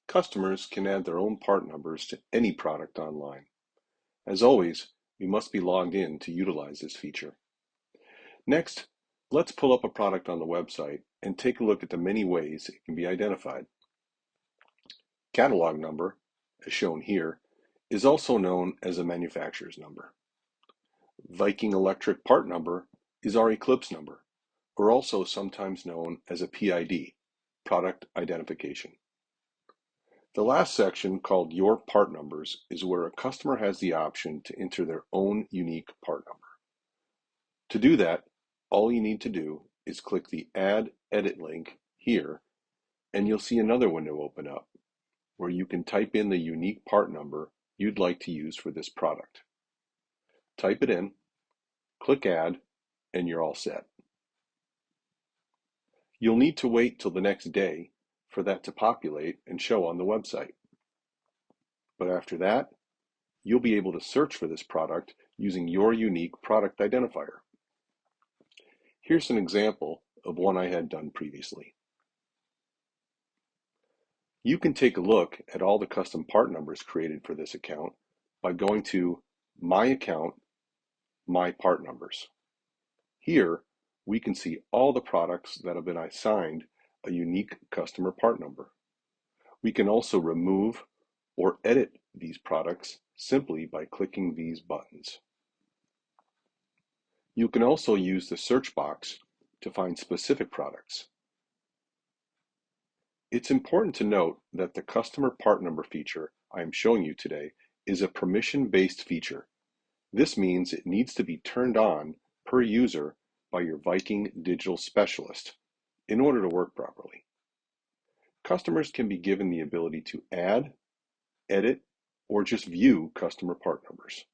Customers can add their own part numbers to any product online. As always, we must be logged in to utilize this feature. Next, let's pull up a product on the website and take a look at the many ways it can be identified. Catalog number, as shown here, is also known as a manufacturer's number. Viking electric part number is our Eclipse number, or also sometimes known as a PID, product identification. The last section, called Your Part Numbers, is where a customer has the option to enter their own unique part number. To do that, all you need to do is click the Add Edit link here, and you'll see another window open up where you can type in the unique part number you'd like to use for this product. Type it in, click Add, and you're all set. You'll need to wait till the next day for that to populate and show on the website. But after that, you'll be able to search for this product using your unique product identifier. Here's an example of one I had done previously. You can take a look at all the custom part numbers created for this account by going to My Account, My Part Numbers. Here, we can see all the products that have been assigned a unique customer part number. We can also remove or edit these products simply by clicking these buttons. You can also use the search box to find specific products. It's important to note that the customer part number feature I am showing you today is a permission-based feature. This means it needs to be turned on per user by your Viking digital specialist in order to work properly. Customers can be given the ability to add, edit, or just view customer part numbers.